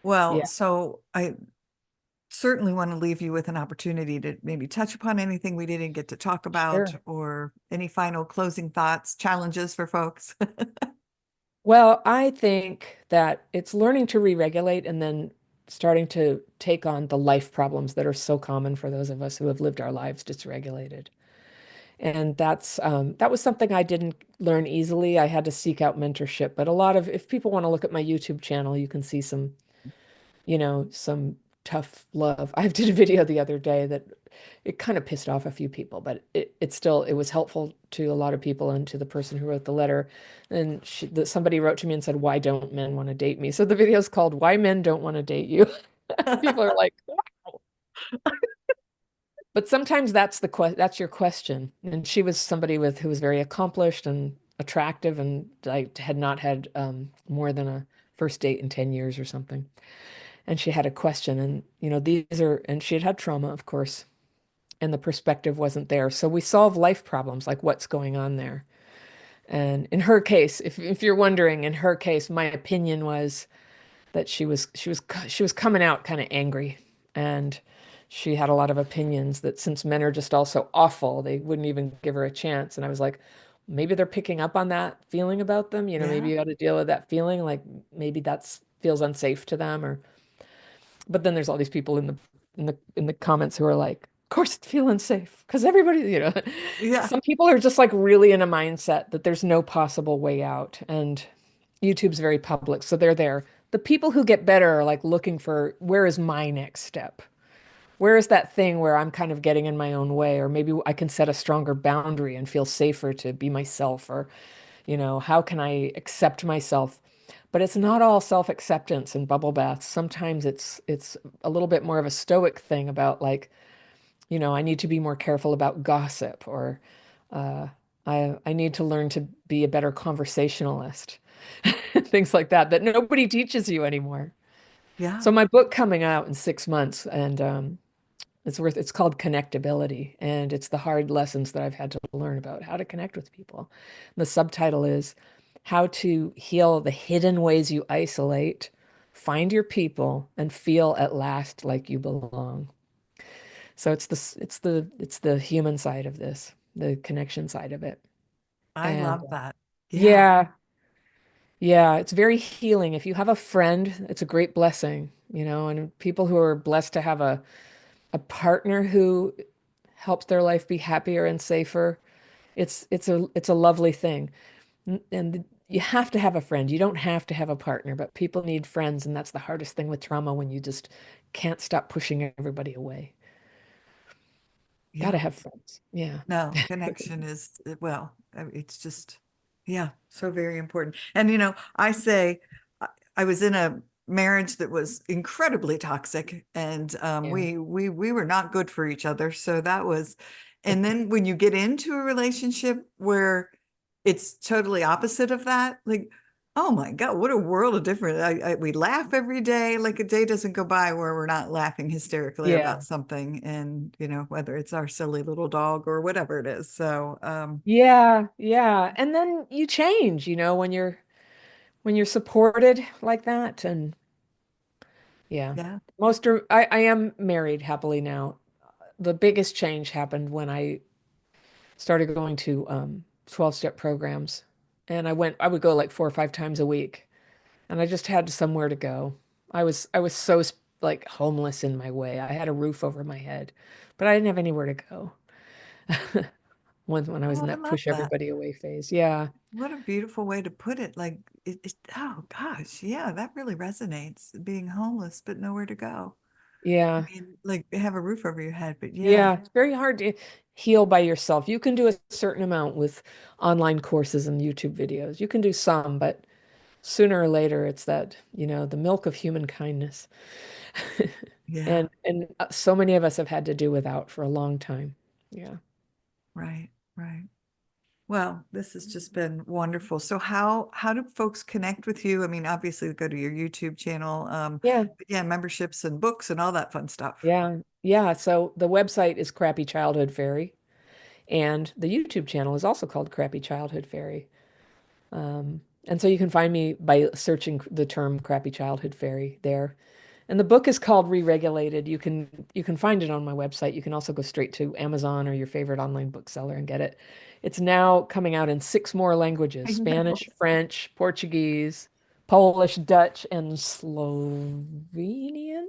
Well, Yeah. so I certainly want to leave you with an opportunity to maybe touch upon anything we didn't get to talk about, Sure. or any final closing thoughts, challenges for folks. Well, I think that it's learning to re-regulate and then starting to take on the life problems that are so common for those of us who have lived our lives dysregulated. And that was something I didn't learn easily. I had to seek out mentorship. But a lot of, if people want to look at my YouTube channel, you can see some, some tough love. I did a video the other day that it kind of pissed off a few people, but it was helpful to a lot of people and to the person who wrote the letter. And somebody wrote to me and said, "Why don't men want to date me?" So the video is called "Why Men Don't Want to Date You." People are like, but sometimes that's your question. And she was somebody who was very accomplished and attractive, and I had not had more than a first date in 10 years or something. And she had a question, and and she had had trauma, of course, and the perspective wasn't there. So we solve life problems, like what's going on there. And in her case, if you're wondering, in her case, my opinion was that she was coming out kind of angry, and she had a lot of opinions that since men are just all so awful, they wouldn't even give her a chance. And I was like, maybe they're picking up on that feeling about them. Maybe Yeah. you got to deal with that feeling, like maybe that's feels unsafe to them. Or but then there's all these people in the comments who are like, of course it feels unsafe because everybody, Yeah. some people are just like really in a mindset that there's no possible way out. And YouTube's very public, so they're there. The people who get better are like looking for, where is my next step? Where is that thing where I'm kind of getting in my own way, or maybe I can set a stronger boundary and feel safer to be myself, or, how can I accept myself? But it's not all self-acceptance and bubble baths. Sometimes it's a little bit more of a stoic thing about like, I need to be more careful about gossip, or uh, I need to learn to be a better conversationalist, things like that that nobody teaches you anymore. Yeah. So my book coming out in 6 months, and it's called Connectability, and it's the hard lessons that I've had to learn about how to connect with people. The subtitle is How to Heal the Hidden Ways You Isolate, Find Your People, and Feel at Last Like You Belong. So it's the human side of this, the connection side of it. I And love that. Yeah. yeah, yeah, it's very healing. If you have a friend, it's a great blessing, and people who are blessed to have a partner who helps their life be happier and safer. It's a lovely thing. And you have to have a friend. You don't have to have a partner, but people need friends, and that's the hardest thing with trauma when you just can't stop pushing everybody away. Got to Yeah. have friends. Yeah. No, connection is, well, it's just, yeah, so very important. And, I say, I I was in a marriage that was incredibly toxic, and Yeah. we were not good for each other. So that was, and then when you get into a relationship where it's totally opposite of that, like, oh my God, what a world of difference. We laugh every day. Like, a day doesn't go by where we're not laughing hysterically Yeah. about something. And, whether it's our silly little dog or whatever it is. So, Yeah, yeah. And then you change, when you're supported like that. And yeah. yeah, I am married happily now. The biggest change happened when I started going to 12-step programs. And I would go like 4 or 5 times a week, and I just had somewhere to go. I was so like homeless in my way. I had a roof over my head, but I didn't have anywhere to go when I was oh, in I that love push that. everybody away phase. Yeah. What a beautiful way to put it. Like, oh gosh, yeah, that really resonates. Being homeless, but nowhere to go. I Yeah. mean, like, have a roof over your head, but yeah, Yeah. It's very hard to heal by yourself. You can do a certain amount with online courses and YouTube videos. You can do some, but sooner or later it's that, the milk of human kindness. yeah, And so many of us have had to do without for a long time. Yeah. right, right. Well, this has just been wonderful. So how do folks connect with you? I mean, obviously go to your YouTube channel. Yeah. But yeah, memberships and books and all that fun stuff. Yeah. Yeah. So the website is Crappy Childhood Fairy, and the YouTube channel is also called Crappy Childhood Fairy. And so you can find me by searching the term Crappy Childhood Fairy there. And the book is called Re-Regulated. You can find it on my website. You can also go straight to Amazon or your favorite online bookseller and get it. It's now coming out in six more languages: I know. Spanish, French, Portuguese, Polish, Dutch, and Slovenian.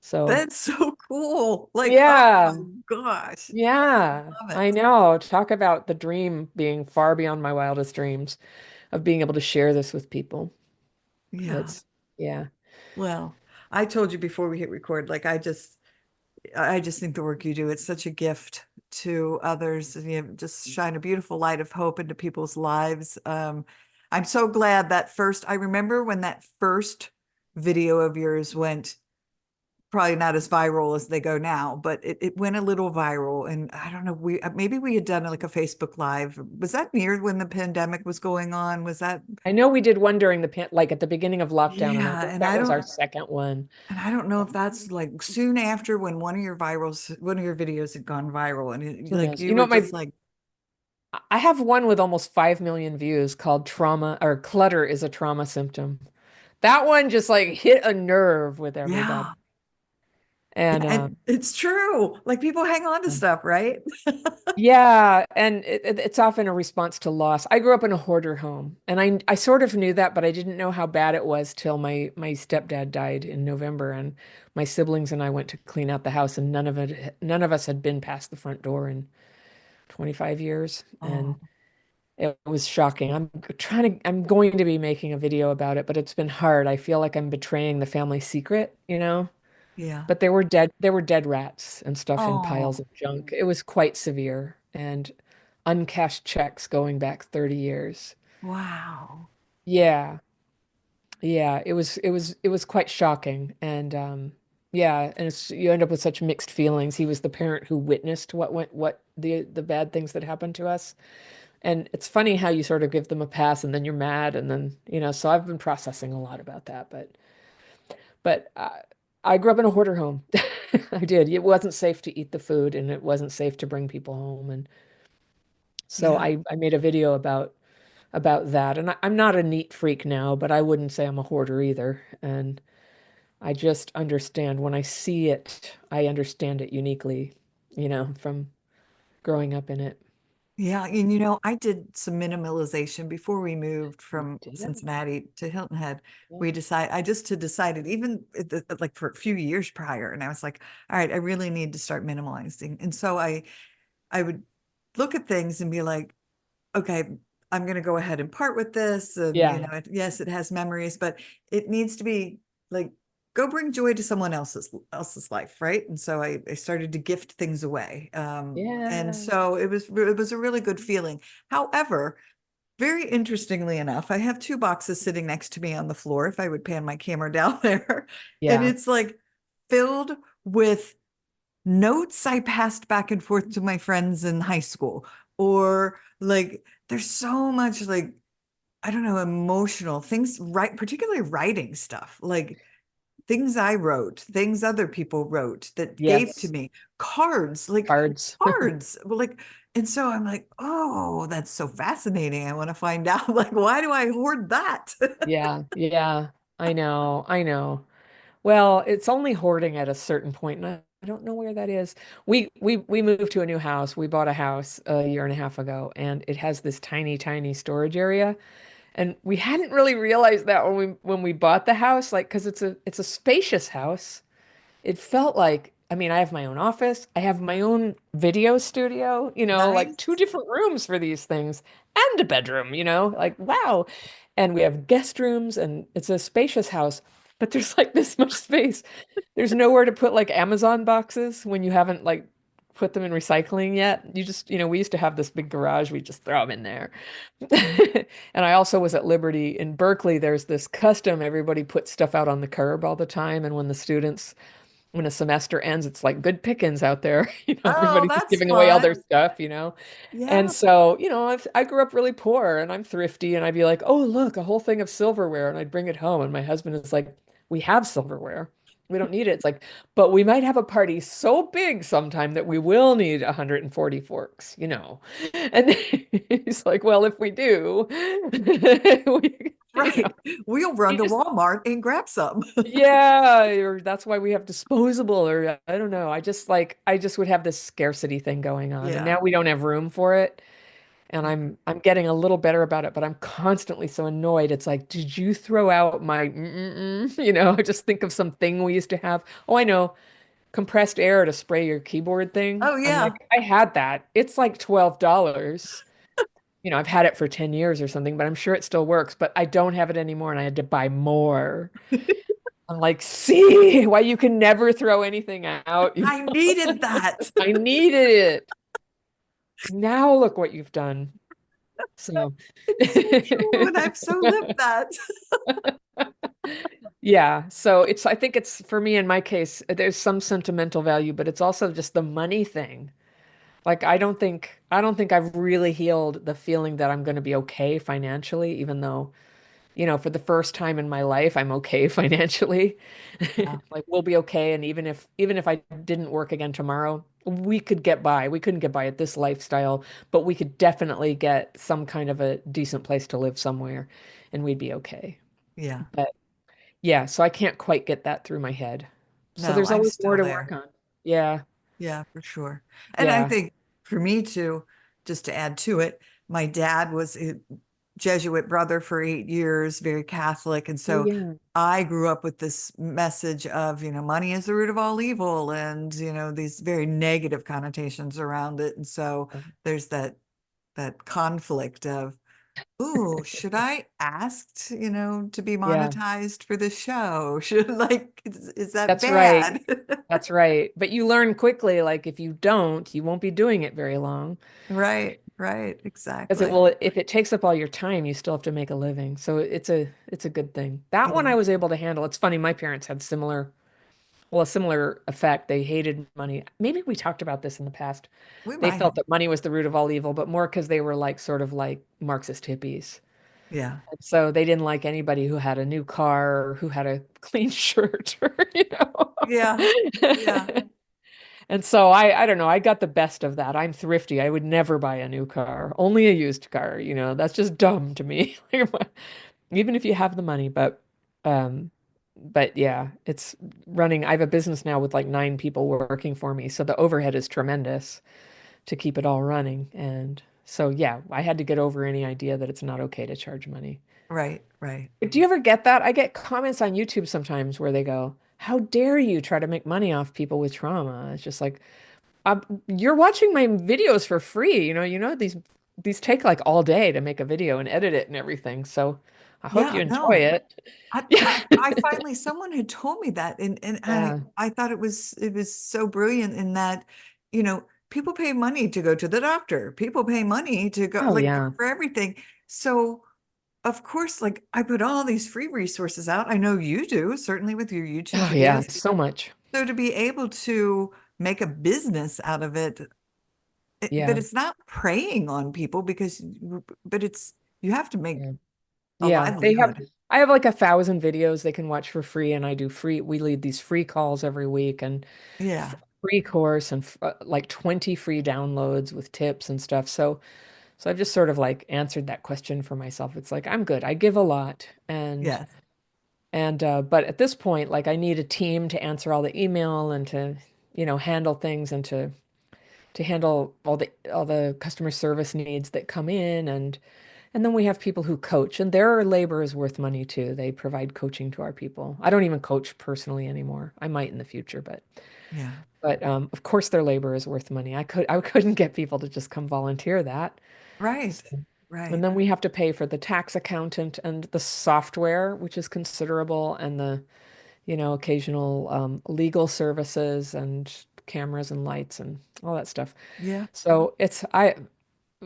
So, That's so cool. Like, oh yeah, my gosh. yeah, Love I it. know. Talk about the dream being far beyond my wildest dreams of being able to share this with people. Yeah. It's, yeah, Well, I told you before we hit record, like I just think the work you do, it's such a gift to others. And you just shine a beautiful light of hope into people's lives. I'm so glad that I remember when that first video of yours went, probably not as viral as they go now, but it went a little viral. And I don't know, maybe we had done like a Facebook Live. Was that near when the pandemic was going on? Was that? I know we did one during like at the beginning of lockdown, and I Yeah, think that was our second one. and I don't know if that's like soon after when one of your videos had gone viral, and like Yes. you You know were what, just like, I have one with almost 5 million views called Trauma or Clutter is a Trauma Symptom. That one just like hit a nerve with everybody. yeah, yeah, And and it's true. Like people hang on to stuff, right? yeah, and it's often a response to loss. I grew up in a hoarder home, and I sort of knew that, but I didn't know how bad it was till my stepdad died in November, and my siblings and I went to clean out the house, and none of us had been past the front door in 25 years, and Oh, it was shocking. I'm going to be making a video about it, but it's been hard. I feel like I'm betraying the family secret, you know? yeah. But there were dead rats and stuff in piles Oh, of junk. It was quite severe, and uncashed checks going back 30 years. wow. Yeah. Yeah, it was quite shocking. And yeah, and you end up with such mixed feelings. He was the parent who witnessed what the bad things that happened to us. And it's funny how you sort of give them a pass and then you're mad and then, so I've been processing a lot about that, but I grew up in a hoarder home. I did. It wasn't safe to eat the food and it wasn't safe to bring people home. And so Yeah. I made a video about that. And I'm not a neat freak now, but I wouldn't say I'm a hoarder either. And I just understand when I see it, I understand it uniquely, from growing up in it. Yeah, and I did some minimalization before we moved from Did it? Cincinnati to Hilton Head. Yeah. I just had decided, even like for a few years prior, and I was like, all right, I really need to start minimalizing. And so I would look at things and be like, okay, I'm going to go ahead and part with this. And, Yeah. yes, it has memories, but it needs to be like, go bring joy to someone else's life. Right. And so I started to gift things away. And Yeah. so it was a really good feeling. However, very interestingly enough, I have two boxes sitting next to me on the floor, if I would pan my camera down there, and Yeah. it's like filled with notes I passed back and forth to my friends in high school, or like there's so much, like, I don't know, emotional things, right? Particularly writing stuff, like things I wrote, things other people wrote that gave to Yes. me, cards, like Cards. cards, well, like, and so I'm like, oh, that's so fascinating. I want to find out, like, why do I hoard that? Yeah. Yeah. I know. I know. Well, it's only hoarding at a certain point, and I don't know where that is. We moved to a new house. We bought a house a year and a half ago, and it has this tiny, tiny storage area. And we hadn't really realized that when we bought the house, like, because it's a spacious house. It felt like, I mean, I have my own office, I have my own video studio, like two Nice. different rooms for these things and a bedroom, like wow. And we have guest rooms and it's a spacious house, but there's like this much space. There's nowhere to put like Amazon boxes when you haven't like put them in recycling yet. You just, we used to have this big garage, we just throw them in there. And I also was at Liberty in Berkeley. There's this custom, everybody puts stuff out on the curb all the time. And when the students when a semester ends, it's like good pickings out there. Oh, Everybody's just that's giving away all their fun. stuff. And Yeah. so, I grew up really poor and I'm thrifty and I'd be like, oh, look, a whole thing of silverware. And I'd bring it home. And my husband is like, we have silverware. We don't need it. It's like, but we might have a party so big sometime that we will need 140 forks. And he's like, well, if we do, we, you know, Right. We'll run he to just Walmart and grab some. yeah, or that's why we have disposable, or I don't know. I just would have this scarcity thing going on. And Yeah. now we don't have room for it. And I'm getting a little better about it, but I'm constantly so annoyed. It's like, did you throw out my I just think of something we used to have. Oh, I know, compressed air to spray your keyboard thing. Oh, I'm like, yeah. I had that. It's like $12. I've had it for 10 years or something, but I'm sure it still works, but I don't have it anymore and I had to buy more. I'm like, see why you can never throw anything out. I needed that. I needed it. Now look what you've done. So, It's so true. And I've so lived that. yeah. So I think it's for me in my case, there's some sentimental value, but it's also just the money thing. Like, I don't think I've really healed the feeling that I'm going to be okay financially, even though for the first time in my life, I'm okay financially. Yeah. Like we'll be okay. And even if I didn't work again tomorrow, we could get by. We couldn't get by at this lifestyle, but we could definitely get some kind of a decent place to live somewhere and we'd be okay. Yeah. But yeah, so I can't quite get that through my head. So No, there's I'm always more still to there. work on. Yeah, Yeah, for sure. And I yeah. think for me too, just to add to it, my dad was a Jesuit brother for 8 years, very Catholic. And Oh so yeah. I grew up with this message of, money is the root of all evil and, these very negative connotations around it. And so there's that conflict of, ooh, should I ask, to be Yeah. monetized for this show? Should like, is that That's right. bad? That's right. But you learn quickly, like if you don't, you won't be doing it very long. Right, right, Because it exactly. will, if it takes up all your time, you still have to make a living. So it's a good thing. That one Yeah, I was able to handle. It's funny, my parents had a similar effect. They hated money. Maybe we talked about this in the past. we They might have. felt that money was the root of all evil, but more because they were like sort of like Marxist hippies. Yeah, And so they didn't like anybody who had a new car or who had a clean shirt or. yeah, yeah, And so I don't know, I got the best of that. I'm thrifty. I would never buy a new car, only a used car. That's just dumb to me. Even if you have the money, um but yeah, it's running. I have a business now with like 9 people working for me, so the overhead is tremendous to keep it all running. And so yeah, I had to get over any idea that it's not okay to charge money. right, right. Do you ever get that? I get comments on YouTube sometimes where they go, "How dare you try to make money off people with trauma?" It's just like, you're watching my videos for free. These take like all day to make a video and edit it and everything. So I hope Yeah, you enjoy no. it. I, Yeah. I finally someone had told me that and Yeah. I thought it was so brilliant in that, people pay money to go to the doctor. People pay money to go Oh like yeah. for everything. So of course, like I put all these free resources out. I know you do, certainly with your YouTube Oh yeah. videos. So much. So to be able to make a business out of it, but Yeah. it's not preying on people but you have to make Yeah. a Yeah. livelihood. I have like 1,000 videos they can watch for free, and we lead these free calls every week and Yeah. free course and like 20 free downloads with tips and stuff. So I've just sort of like answered that question for myself. It's like I'm good. I give a lot, Yes. but at this point, like I need a team to answer all the email and to, handle things and to handle all the customer service needs that come in, and then we have people who coach, and their labor is worth money too. They provide coaching to our people. I don't even coach personally anymore. I might in the future, Yeah. of course their labor is worth money. I couldn't get people to just come volunteer that. Right. So, and Right. then we have to pay for the tax accountant and the software, which is considerable, and the, occasional legal services and cameras and lights and all that stuff. Yeah. So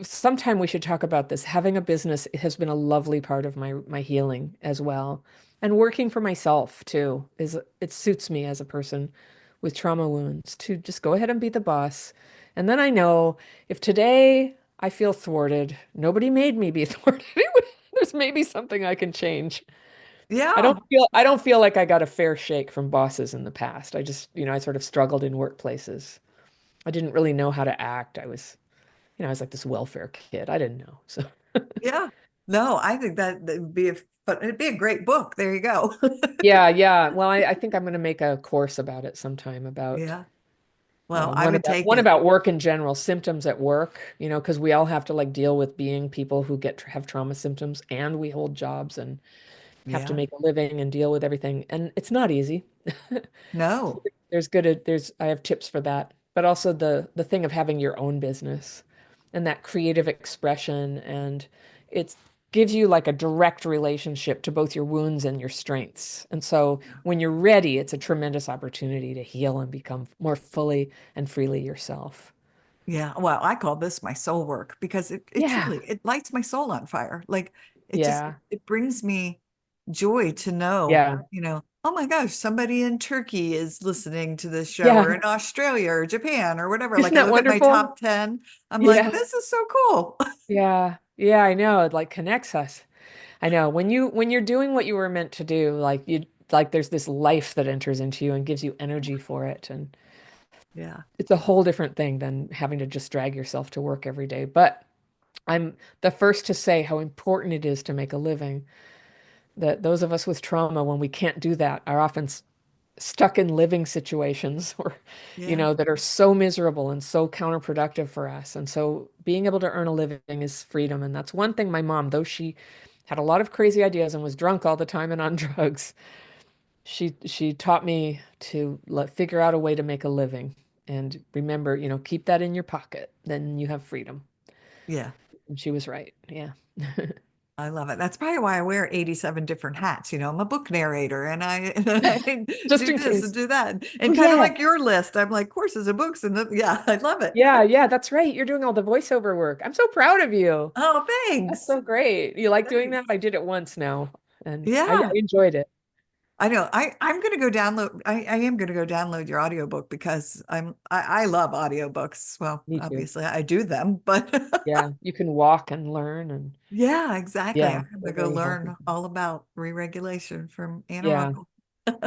sometime we should talk about this. Having a business has been a lovely part of my healing as well. And working for myself too it suits me as a person with trauma wounds to just go ahead and be the boss. And then I know if today I feel thwarted, nobody made me be thwarted. There's maybe something I can change. Yeah. I don't feel like I got a fair shake from bosses in the past. I just, I sort of struggled in workplaces. I didn't really know how to act. I was like this welfare kid. I didn't know. So Yeah. No, I think that would be it'd be a great book. There you go. yeah, yeah. Well, I think I'm going to make a course about it sometime about Yeah. Well, I would take one it. about work in general, symptoms at work, because we all have to like deal with being people who have trauma symptoms and we hold jobs and have to Yeah. make a living and deal with everything. And it's not easy. No. I have tips for that, but also the thing of having your own business and that creative expression and it gives you like a direct relationship to both your wounds and your strengths. And so when you're ready, it's a tremendous opportunity to heal and become more fully and freely yourself. Yeah. Well, I call this my soul work because it Yeah. truly it lights my soul on fire. Like Yeah. it brings me joy to know, Yeah. oh my gosh, somebody in Turkey is listening to this show or Yeah. in Australia or Japan or whatever. Isn't Like I that look at my wonderful? top 10, I'm like, Yeah. this is so cool. Yeah. Yeah, I know. It like connects us. I know when you're doing what you were meant to do, there's this life that enters into you and gives you energy for it. And Yeah. it's a whole different thing than having to just drag yourself to work every day. But I'm the first to say how important it is to make a living. That those of us with trauma, when we can't do that, are often stuck in living situations or, Yeah. that are so miserable and so counterproductive for us. And so being able to earn a living is freedom. And that's one thing my mom, though she had a lot of crazy ideas and was drunk all the time and on drugs, she taught me to figure out a way to make a living. And remember, keep that in your pocket. Then you have freedom. Yeah. And she was right. Yeah. I love it. That's probably why I wear 87 different hats. I'm a book narrator and and I Just do in this and case. do that. Oh, And kind of yeah. like your list, I'm like courses and books yeah, I love it. Yeah. Yeah. That's right. You're doing all the voiceover work. I'm so proud of you. Oh, That's thanks. so great. You like doing that? Thanks. I did it once now and I Yeah, enjoyed it. I know. I'm gonna go download. I am gonna go download your audiobook because I love audiobooks. Well, Me too. obviously I do them, but Yeah. You can walk and learn and yeah, exactly. yeah, I'm gonna they're go very healthy. learn all about re-regulation from Anna Yeah. Runkle.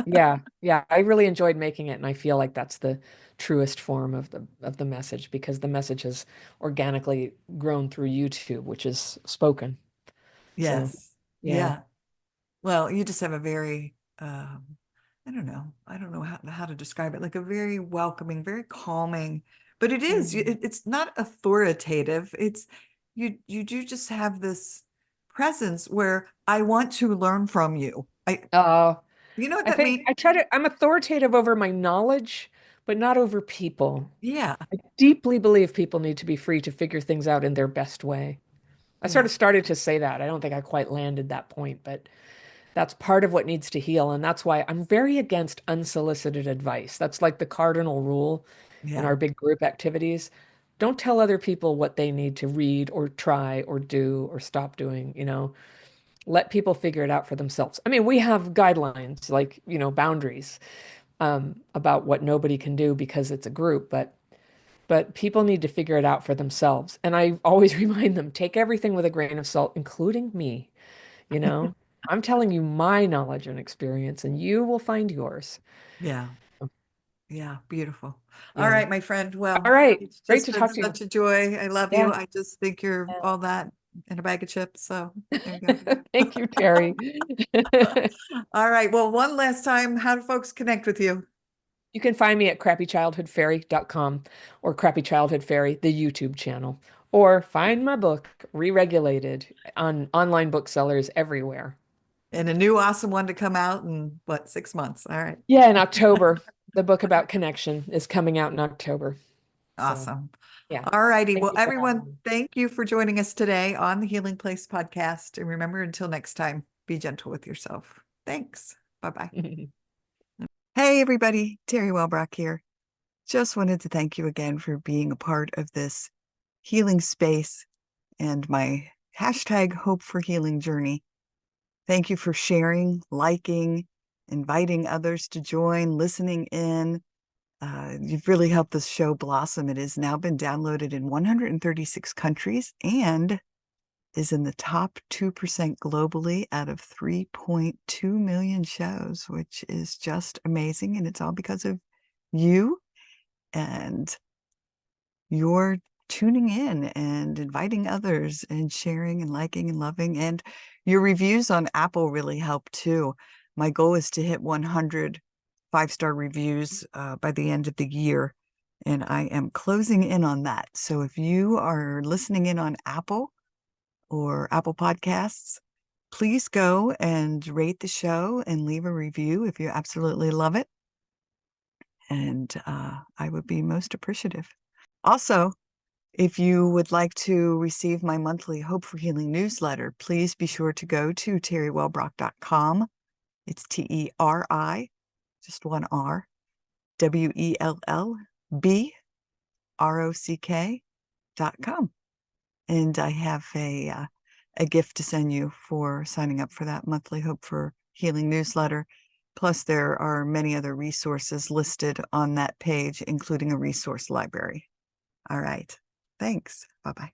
Yeah, yeah, I really enjoyed making it, and I feel like that's the truest form of the message because the message has organically grown through YouTube, which is spoken. So, Yes. yeah. Yeah. Well, you just have a very, I don't know how to describe it, like a very welcoming, very calming, but it is, Mm. it's not authoritative. You do just have this presence where I want to learn from you. Uh, You know what I that think means? I'm authoritative over my knowledge, but not over people. Yeah. I deeply believe people need to be free to figure things out in their best way. I sort Yeah. of started to say that. I don't think I quite landed that point, but that's part of what needs to heal. And that's why I'm very against unsolicited advice. That's like the cardinal rule in Yeah. our big group activities. Don't tell other people what they need to read or try or do or stop doing. Let people figure it out for themselves. I mean, we have guidelines like, boundaries about what nobody can do because it's a group, but people need to figure it out for themselves. And I always remind them, take everything with a grain of salt, including me. You know, I'm telling you my knowledge and experience, and you will find yours. Yeah. Yeah. Beautiful. All Yeah. right, my friend. All Well, right. it's Great just to been talk to you. such a joy. I love you. Yeah. I just think you're Yeah. all that in a bag of chips. So there you go. Thank you, Terry. All right. Well, one last time, how do folks connect with you? You can find me at crappychildhoodfairy.com or Crappy Childhood Fairy, the YouTube channel, or find my book, Re-Regulated, on online booksellers everywhere. And a new awesome one to come out in what, 6 months? All right. Yeah, in October, the book about connection is coming out in October. So, Awesome. yeah. All righty. Thank Well, you for everyone, having thank you for joining us today on the Healing Place podcast. And remember, until next time, be gentle with yourself. Thanks. Bye bye. me. Hey, everybody. Terry Wellbrock here. Just wanted to thank you again for being a part of this healing space and my hashtag hope for healing journey. Thank you for sharing, liking, inviting others to join, listening in. You've really helped this show blossom. It has now been downloaded in 136 countries and is in the top 2% globally out of 3.2 million shows, which is just amazing. And it's all because of you and your tuning in and inviting others and sharing and liking and loving. And your reviews on Apple really help too. My goal is to hit 100 5-star reviews by the end of the year. And I am closing in on that. So if you are listening in on Apple or Apple Podcasts, please go and rate the show and leave a review if you absolutely love it. And I would be most appreciative. Also, if you would like to receive my monthly Hope for Healing newsletter, please be sure to go to teriwellbrock.com. It's Teri, just one R, WELLBROCK.com. And I have a gift to send you for signing up for that monthly Hope for Healing newsletter. Plus, there are many other resources listed on that page, including a resource library. All right. Thanks. Bye-bye.